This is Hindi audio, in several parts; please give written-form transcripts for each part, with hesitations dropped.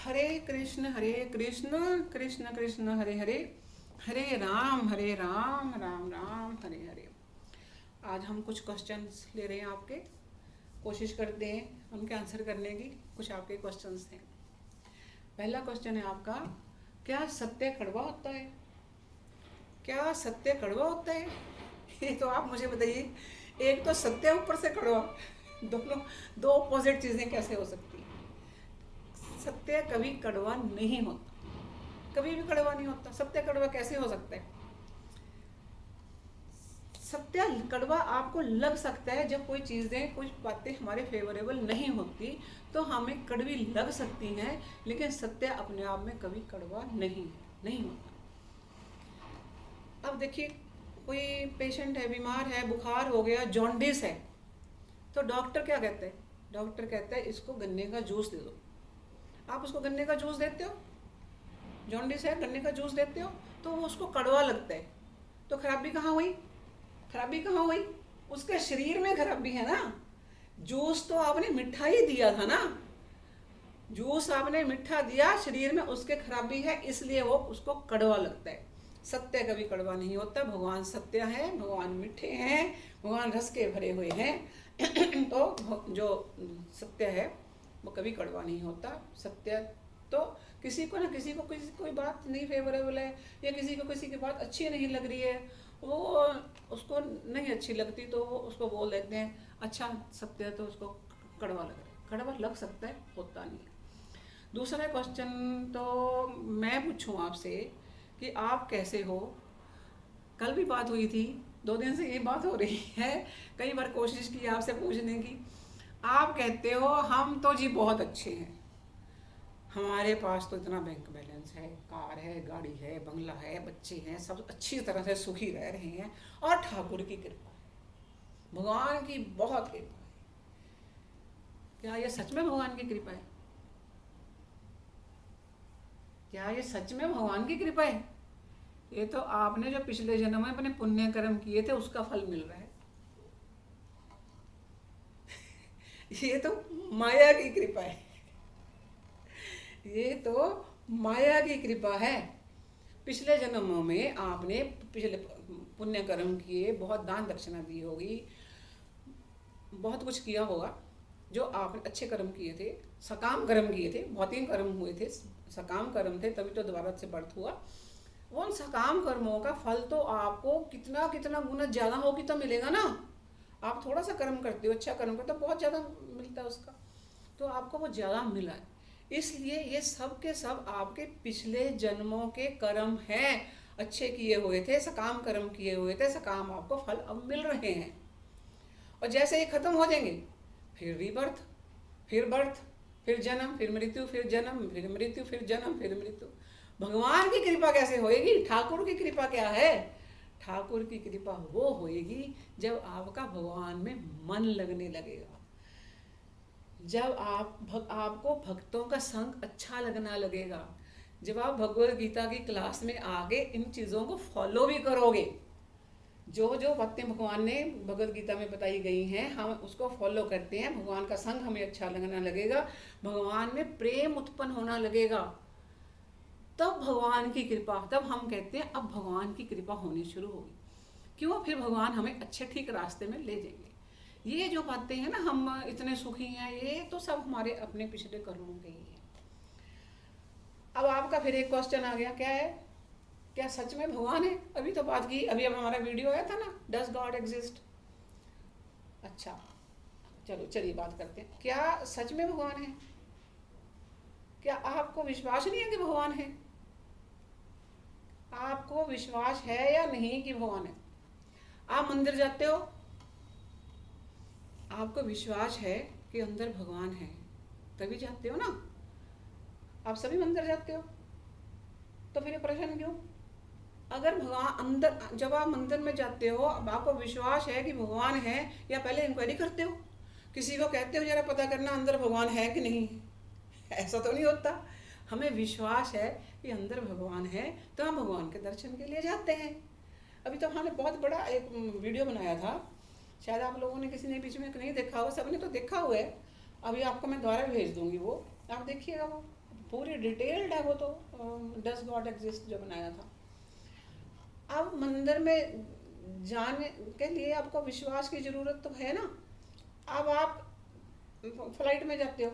कृष्ण कृष्ण कृष्ण हरे हरे, हरे राम राम राम हरे हरे। आज हम कुछ क्वेश्चंस ले रहे हैं आपके, कोशिश करते हैं उनके आंसर करने की। कुछ आपके क्वेश्चंस हैं। पहला क्वेश्चन है आपका, क्या सत्य कड़वा होता है? क्या सत्य कड़वा होता है? ये तो आप मुझे बताइए। एक तो सत्य, ऊपर से कड़वा, दोनों दो अपोजिट चीज़ें कैसे हो सकती हैं? सत्य कभी कड़वा नहीं होता, कभी भी कड़वा नहीं होता। सत्य कड़वा कैसे हो सकता है? सत्य कड़वा आपको लग सकता है जब कोई चीज़ें, कुछ बातें हमारे फेवरेबल नहीं होती तो हमें कड़वी लग सकती हैं, लेकिन सत्य अपने आप में कभी कड़वा नहीं होता। अब देखिए, कोई पेशेंट है, बीमार है, बुखार हो गया, जॉन्डिस है, तो डॉक्टर क्या कहते हैं? डॉक्टर कहता है इसको गन्ने का जूस दे दो। आप उसको गन्ने का जूस देते हो? जॉन्डिस है, गन्ने का जूस देते हो तो वो उसको कड़वा लगता है। तो खराबी कहाँ हुई? खराबी कहाँ हुई? उसके शरीर में खराबी है ना। जूस तो आपने मीठा ही दिया था ना, जूस आपने मीठा दिया, शरीर में उसके खराबी है, इसलिए वो उसको कड़वा लगता है। सत्य कभी कड़वा नहीं होता। भगवान सत्य है, भगवान मीठे हैं, भगवान रस के भरे हुए हैं। तो जो सत्य है वो कभी कड़वा नहीं होता। सत्य तो किसी को ना किसी को कोई बात नहीं फेवरेबल है, या किसी को किसी की बात अच्छी नहीं लग रही है, वो उसको नहीं अच्छी लगती तो वो उसको बोल देते हैं अच्छा सत्य है, तो उसको कड़वा लग रहा है। कड़वा लग सकता है, होता नहीं है। दूसरा क्वेश्चन तो मैं पूछूं आपसे कि आप कैसे हो? कल भी बात हुई थी, 2 दिन से ये बात हो रही है, कई बार कोशिश की आपसे पूछने की। आप कहते हो हम तो जी बहुत अच्छे हैं, हमारे पास तो इतना बैंक बैलेंस है, कार है, गाड़ी है, बंगला है, बच्चे हैं, सब अच्छी तरह से सुखी रह रहे हैं, और ठाकुर की कृपा है, भगवान की बहुत कृपा है। क्या ये सच में भगवान की कृपा है? क्या ये सच में भगवान की कृपा है? ये तो आपने जो पिछले जन्म में अपने पुण्य कर्म किए थे उसका फल मिल रहा है। ये तो माया की कृपा है, ये तो माया की कृपा है। पिछले जन्मों में आपने पिछले पुण्य कर्म किए, बहुत दान दक्षिणा दी होगी, बहुत कुछ किया होगा, जो आपने अच्छे कर्म किए थे, सकाम कर्म किए थे, भौतिक कर्म हुए थे, सकाम कर्म थे, तभी तो दोबारा से बर्थ हुआ। उन सकाम कर्मों का फल तो आपको कितना कितना गुना ज़्यादा होगी तो मिलेगा ना। आप थोड़ा सा कर्म करते हो, अच्छा कर्म करते हो, बहुत ज़्यादा मिलता है उसका, तो आपको वो ज़्यादा मिला है। इसलिए ये सब के सब आपके पिछले जन्मों के कर्म हैं, अच्छे किए हुए थे, सकाम कर्म किए हुए थे, सकाम आपको फल अब मिल रहे हैं। और जैसे ये खत्म हो जाएंगे, फिर रीबर्थ, फिर बर्थ, फिर जन्म, फिर मृत्यु, फिर जन्म, फिर मृत्यु, फिर जन्म, फिर मृत्यु। भगवान की कृपा कैसे होएगी? ठाकुर की कृपा क्या है? ठाकुर की कृपा वो होएगी जब आपका भगवान में मन लगने लगेगा, जब आपको भक्तों का संग अच्छा लगना लगेगा, जब आप भगवत गीता की क्लास में आगे इन चीज़ों को फॉलो भी करोगे। जो जो बातें भगवान ने भगवत गीता में बताई गई हैं हम उसको फॉलो करते हैं, भगवान का संग हमें अच्छा लगना लगेगा, भगवान में प्रेम उत्पन्न होना लगेगा, तब भगवान की कृपा, तब हम कहते हैं अब भगवान की कृपा होनी शुरू होगी। क्यों? फिर भगवान हमें अच्छे ठीक रास्ते में ले जाएंगे। ये जो बातें हैं ना, हम इतने सुखी हैं, ये तो सब हमारे अपने पिछले कर्मों के ही है। अब आपका फिर एक क्वेश्चन आ गया, क्या है? क्या सच में भगवान है? अभी तो बात की, अभी अब हमारा वीडियो आया था ना, डज गॉड एग्जिस्ट। अच्छा चलो, चलिए बात करते हैं, क्या सच में भगवान है? क्या आपको विश्वास नहीं है कि भगवान है? आपको विश्वास है या नहीं कि भगवान है? आप मंदिर जाते हो, आपको विश्वास है कि अंदर भगवान है, तभी जाते हो ना। आप सभी मंदिर जाते हो, तो फिर ये परेशान क्यों? अगर भगवान अंदर, जब आप मंदिर में जाते हो, अब आपको विश्वास है कि भगवान है, या पहले इंक्वायरी करते हो, किसी को कहते हो जरा पता करना अंदर भगवान है कि नहीं? ऐसा तो नहीं होता। हमें विश्वास है कि अंदर भगवान है, तो हम भगवान के दर्शन के लिए जाते हैं। अभी तो हमने बहुत बड़ा एक वीडियो बनाया था, शायद आप लोगों ने किसी ने बीच में नहीं देखा हो, सबने तो देखा हुआ है। अभी आपको मैं दोबारा भेज दूंगी, वो आप देखिएगा, वो पूरी डिटेल्ड है वो तो, डज गॉड एग्जिस्ट जो बनाया था। अब मंदिर में जाने के लिए आपको विश्वास की जरूरत तो है ना। अब आप फ्लाइट में जाते हो,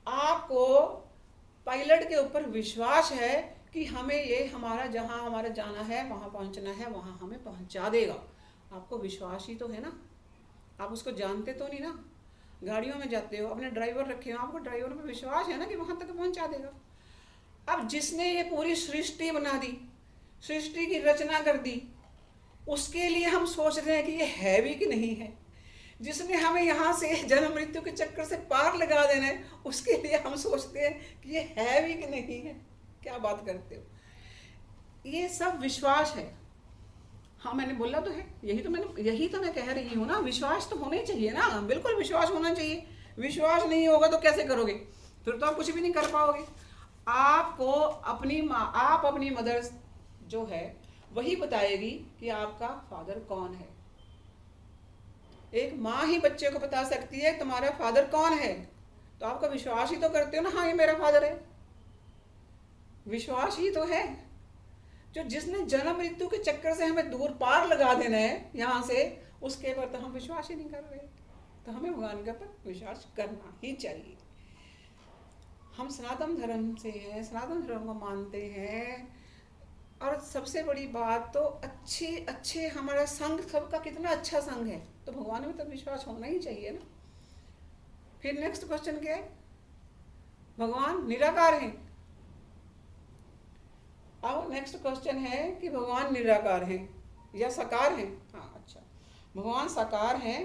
आपको पायलट के ऊपर विश्वास है कि हमें ये हमारा जहाँ हमारा जाना है वहाँ पहुँचना है, वहाँ हमें पहुँचा देगा। आपको विश्वास ही तो है ना, आप उसको जानते तो नहीं ना। गाड़ियों में जाते हो, अपने ड्राइवर रखे हो, आपको ड्राइवर में विश्वास है ना कि वहाँ तक पहुँचा देगा। अब जिसने ये पूरी सृष्टि बना दी, सृष्टि की रचना कर दी, उसके लिए हम सोच रहे हैं कि ये है भी कि नहीं है। जिसने हमें यहाँ से जन्म मृत्यु के चक्कर से पार लगा देना है, उसके लिए हम सोचते हैं कि ये है भी कि नहीं है। क्या बात करते हो, ये सब विश्वास है। हाँ मैंने बोला तो है, यही तो मैं कह रही हूँ ना, विश्वास तो होना ही चाहिए ना, बिल्कुल विश्वास होना चाहिए। विश्वास नहीं होगा तो कैसे करोगे, फिर तो आप कुछ भी नहीं कर पाओगे। आपको अपनी माँ, आप अपनी मदर जो है वही बताएगी कि आपका फादर कौन है। एक माँ ही बच्चे को बता सकती है तुम्हारा फादर कौन है। तो आपका विश्वास ही तो करते हो ना, हाँ ये मेरा फादर है। विश्वास ही तो है जो जिसने जन्म मृत्यु के चक्कर से हमें दूर पार लगा देना है यहाँ से, उसके पर तो हम विश्वास ही नहीं कर रहे। तो हमें भगवान के ऊपर विश्वास करना ही चाहिए। हम सनातन धर्म से हैं, सनातन धर्म को मानते हैं। और सबसे बड़ी बात तो अच्छे हमारा संघ, सबका कितना अच्छा संघ है, तो भगवान में तो विश्वास होना ही चाहिए ना। फिर नेक्स्ट क्वेश्चन क्या है, भगवान निराकार हैं। अब नेक्स्ट क्वेश्चन है कि भगवान निराकार हैं या साकार हैं। हाँ अच्छा, भगवान साकार हैं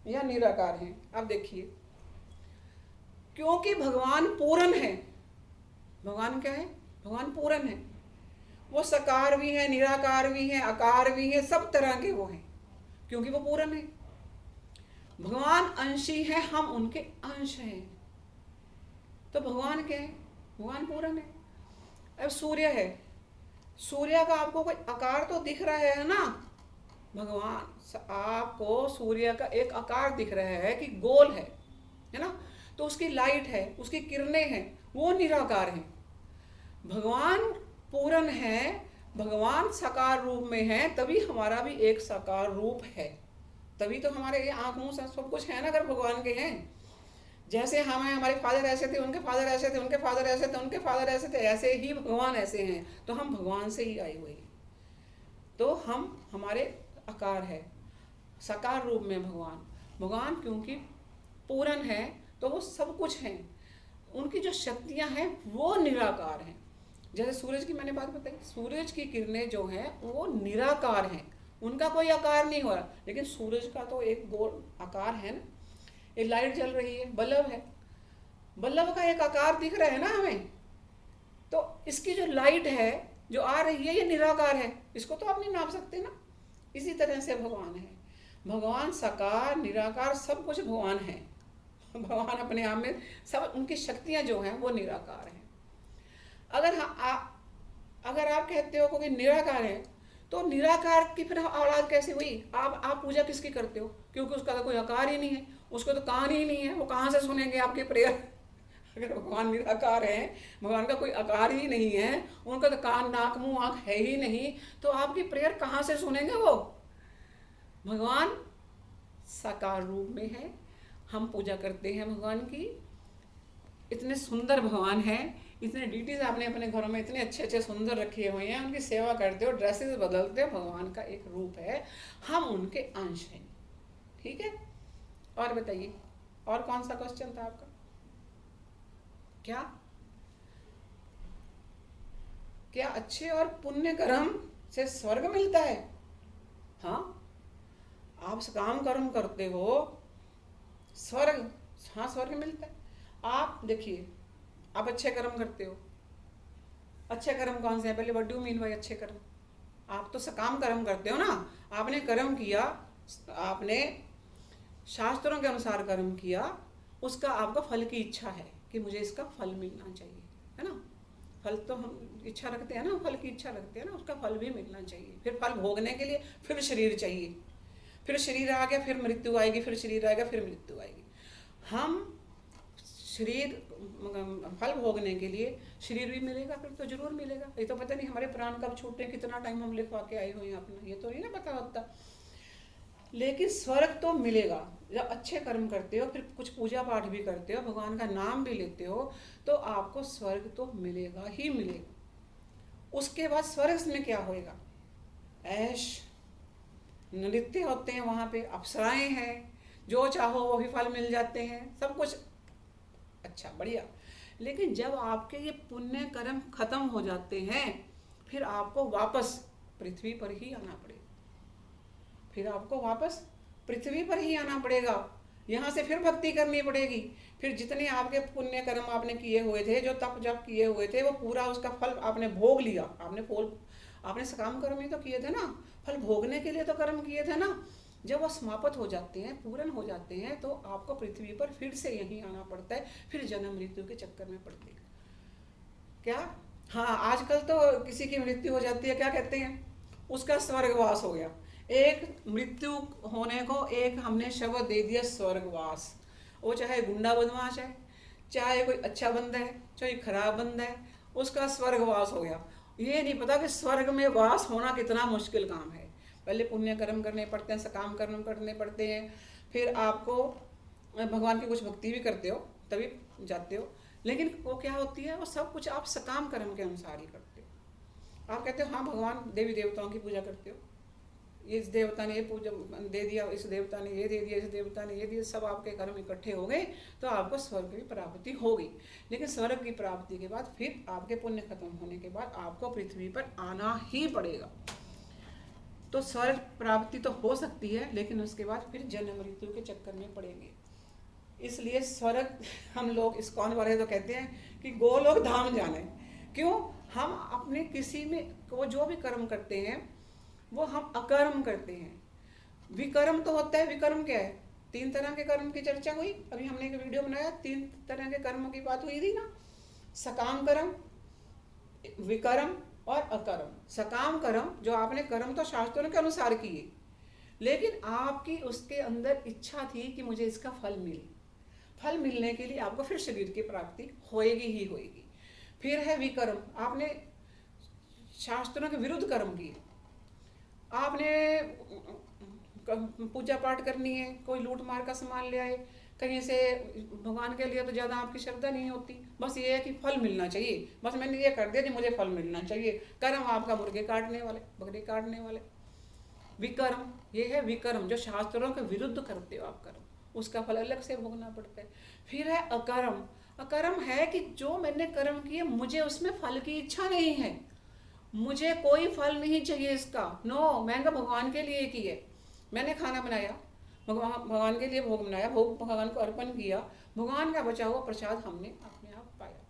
या निराकार हैं। अब देखिए, क्योंकि भगवान पूर्ण है। भगवान क्या है, भगवान पूर्ण है। वो साकार भी है, निराकार भी है, आकार भी है, सब तरह के वो हैं, क्योंकि वो पूर्ण है। भगवान अंशी है, हम उनके अंश हैं। तो भगवान क्या है, भगवान पूर्ण है। अब सूर्य है, सूर्य का आपको कोई आकार तो दिख रहा है ना। भगवान आपको सूर्य का एक आकार दिख रहा है कि गोल है ना। तो उसकी लाइट है, उसकी किरणें हैं, वो निराकार हैं। भगवान पूर्ण है, भगवान साकार रूप में है, तभी हमारा भी एक साकार रूप है। तभी तो हमारे ये आँख मुँह सब कुछ है ना, अगर भगवान के हैं। जैसे हम हैं, हमारे फादर ऐसे थे, उनके फादर ऐसे थे, उनके फादर ऐसे थे, उनके फादर ऐसे थे, ऐसे ही भगवान ऐसे हैं। तो हम भगवान से ही आए हुए हैं। तो हमारे आकार है, साकार रूप में भगवान। भगवान क्योंकि पूर्ण है तो वो सब कुछ हैं। उनकी जो शक्तियाँ हैं वो निराकार हैं। जैसे सूरज की मैंने बात बताई, सूरज की किरणें जो हैं वो निराकार हैं, उनका कोई आकार नहीं हो रहा। लेकिन सूरज का तो एक गोल आकार है ना। एक लाइट जल रही है, बल्ब है, बल्ब का एक आकार दिख रहा है ना हमें। तो इसकी जो लाइट है जो आ रही है, ये निराकार है, इसको तो आप नहीं नाप सकते ना। इसी तरह से भगवान है। भगवान साकार निराकार सब कुछ भगवान है। भगवान अपने आप में सब, उनकी शक्तियाँ जो हैं वो निराकार हैं। अगर आप कहते हो कि निराकार है, तो निराकार की फिर औलाद कैसे हुई? आप पूजा किसकी करते हो? क्योंकि उसका तो कोई आकार ही नहीं है, उसको तो कान ही नहीं है, वो कहाँ से सुनेंगे आपके प्रेयर? अगर भगवान निराकार है, भगवान का कोई आकार ही नहीं है, उनका तो कान नाक मुंह आँख है ही नहीं, तो आपकी प्रेयर कहाँ से सुनेंगे वो? भगवान साकार रूप में है, हम पूजा करते हैं भगवान की। इतने सुंदर भगवान हैं, इतने डीटीज आपने अपने घरों में इतने अच्छे अच्छे सुंदर रखे हुए हैं, उनकी सेवा करते हो, ड्रेसेस बदलते हो, भगवान का एक रूप है, हम उनके अंश हैं। ठीक है, और बताइए, और कौन सा क्वेश्चन था आपका? क्या अच्छे और पुण्य कर्म से स्वर्ग मिलता है? हाँ, आप काम कर्म करते हो, स्वर्ग, हाँ स्वर्ग मिलता है। आप देखिए, आप अच्छे कर्म करते हो। अच्छे कर्म कौन से हैं? पहले what do you mean by अच्छे कर्म? आप तो सकाम कर्म करते हो ना। आपने कर्म किया, आपने शास्त्रों के अनुसार कर्म किया, उसका आपका फल की इच्छा है कि मुझे इसका फल मिलना चाहिए, है ना। फल तो हम इच्छा रखते हैं ना, फल की इच्छा रखते हैं ना, उसका फल भी मिलना चाहिए। फिर फल भोगने के लिए फिर शरीर चाहिए, फिर शरीर आ गया, फिर मृत्यु आएगी, फिर शरीर आएगा, फिर मृत्यु आएगी। हम शरीर फल भोगने के लिए शरीर भी मिलेगा, फिर तो जरूर मिलेगा। ये तो पता नहीं हमारे प्राण कब छूटे, कितना टाइम हम लिखवा के आए हुए हैं अपना, ये तो नहीं ना पता होता। लेकिन स्वर्ग तो मिलेगा जब अच्छे कर्म करते हो, फिर कुछ पूजा पाठ भी करते हो, भगवान का नाम भी लेते हो, तो आपको स्वर्ग तो मिलेगा ही मिलेगा। उसके बाद स्वर्ग में क्या होएगा? ऐश, नृत्य होते हैं वहाँ पे, अप्सराएं हैं, जो चाहो वो भी फल मिल जाते हैं, सब कुछ अच्छा बढ़िया। लेकिन जब आपके ये पुण्य कर्म खत्म हो जाते हैं, फिर आपको वापस पृथ्वी पर ही आना पड़ेगा। फिर आपको वापस पृथ्वी पर ही आना पड़ेगा, यहाँ से फिर भक्ति करनी पड़ेगी। फिर जितने आपके पुण्य कर्म आपने किए हुए थे, जो तप जप किए हुए थे, वो पूरा उसका फल आपने भोग लिया। आपने सकाम कर्म ही तो किए थे ना, फल भोगने के लिए तो कर्म किए थे ना। जब वो समाप्त हो जाते हैं, पूर्ण हो जाते हैं, तो आपको पृथ्वी पर फिर से यहीं आना पड़ता है, फिर जन्म मृत्यु के चक्कर में पड़ते हैं। क्या? हाँ, आजकल तो किसी की मृत्यु हो जाती है, क्या कहते हैं? उसका स्वर्गवास हो गया। एक मृत्यु होने को एक हमने शब्द दे दिया, स्वर्गवास। वो चाहे गुंडा बदमाश है, चाहे कोई अच्छा बंदा है, चाहे खराब बंदा है, उसका स्वर्गवास हो गया। ये नहीं पता कि स्वर्ग में वास होना कितना मुश्किल काम है। पहले पुण्य कर्म करने पड़ते हैं, सकाम कर्म करने पड़ते हैं, फिर आपको भगवान की कुछ भक्ति भी करते हो तभी जाते हो। लेकिन वो क्या होती है, वो सब कुछ आप सकाम कर्म के अनुसार ही करते हो। आप कहते हो हाँ भगवान देवी देवताओं की पूजा करते हो, इस देवता ने ये पूजा दे दिया, इस देवता ने ये दे दिया, इस देवता ने ये दिया, सब आपके कर्म इकट्ठे हो गए तो आपको स्वर्ग की प्राप्ति होगी। लेकिन स्वर्ग की प्राप्ति के बाद फिर आपके पुण्य खत्म होने के बाद आपको पृथ्वी पर आना ही पड़ेगा। तो स्वर्ग प्राप्ति तो हो सकती है, लेकिन उसके बाद फिर जन्म मृत्यु के चक्कर में पड़ेंगे। इसलिए स्वर्ग हम लोग इस्कॉन वाले तो कहते हैं कि गोलोक धाम जाना है। क्यों? हम अपने किसी में वो जो भी कर्म करते हैं वो हम अकर्म करते हैं। विकर्म तो होता है। विकर्म क्या है? 3 तरह के कर्म की चर्चा हुई, अभी हमने एक वीडियो बनाया, 3 तरह के कर्मों की बात हुई थी ना, सकाम कर्म, विकर्म और अकर्म। सकाम कर्म जो आपने कर्म तो शास्त्रों के अनुसार किए, लेकिन आपकी उसके अंदर इच्छा थी कि मुझे इसका फल मिले। फल मिलने के लिए आपको फिर शरीर की प्राप्ति होएगी ही होएगी। फिर है विकर्म, आपने शास्त्रों के विरुद्ध कर्म किए। आपने पूजा पाठ करनी है, कोई लूट मार का सामान ले आए कहीं से, भगवान के लिए तो ज़्यादा आपकी श्रद्धा नहीं होती, बस ये है कि फल मिलना चाहिए, बस मैंने ये कर दिया कि मुझे फल मिलना चाहिए। कर्म आपका मुर्गे काटने वाले, बकरे काटने वाले। विकर्म, ये है विकर्म जो शास्त्रों के विरुद्ध करते हो आप कर्म, उसका फल अलग से भोगना पड़ता है। फिर है अकर्म। अकर्म है कि जो मैंने कर्म किए मुझे उसमें फल की इच्छा नहीं है, मुझे कोई फल नहीं चाहिए इसका, नो, मैंने भगवान के लिए किए। मैंने खाना बनाया, भगवान के लिए भोग बनाया, भोग भगवान को अर्पण किया, भगवान का बचा हुआ प्रसाद हमने अपने आप पाया।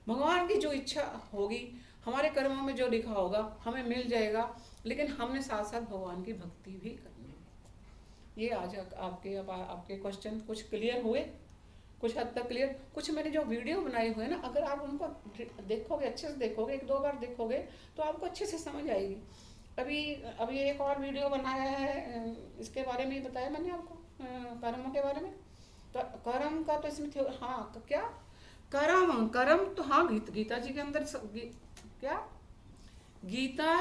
भगवान की जो इच्छा होगी, हमारे कर्मों में जो लिखा होगा हमें मिल जाएगा, लेकिन हमने साथ साथ भगवान की भक्ति भी करनी है। ये आज आपके क्वेश्चन कुछ क्लियर हुए, कुछ हद तक क्लियर। कुछ मैंने जो वीडियो बनाए हुए हैं ना, अगर आप उनको देखोगे, अच्छे से देखोगे, 1-2 बार देखोगे तो आपको अच्छे से समझ आएगी। अभी एक और वीडियो बनाया है, इसके बारे में ही बताया मैंने आपको, कर्मों के बारे में। तो कर्म का तो इसमें हाँ, क्या कर्म तो हाँ, गीता जी के अंदर क्या गीता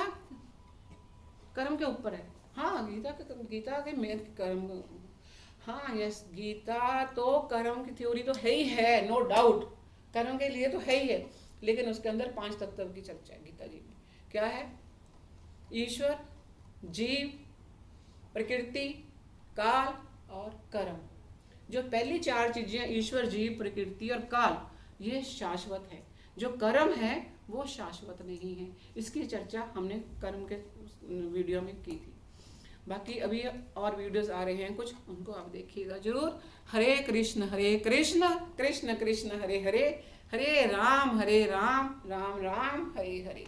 कर्म के ऊपर है। हाँ, गीता के मेन कर्म, हाँ यस, गीता तो कर्म की थ्योरी तो है ही है, नो डाउट, कर्म के लिए तो है ही है, लेकिन उसके अंदर 5 तत्व की चर्चा है गीता जी में। क्या है? ईश्वर, जीव, प्रकृति, काल और कर्म। जो पहली 4 चीजें, ईश्वर, जीव, प्रकृति और काल, ये शाश्वत है। जो कर्म है वो शाश्वत नहीं है। इसकी चर्चा हमने कर्म के वीडियो में की थी। बाकी अभी और वीडियोस आ रहे हैं कुछ, उनको आप देखिएगा जरूर। हरे कृष्ण कृष्ण कृष्ण हरे हरे, हरे राम राम राम हरे हरे।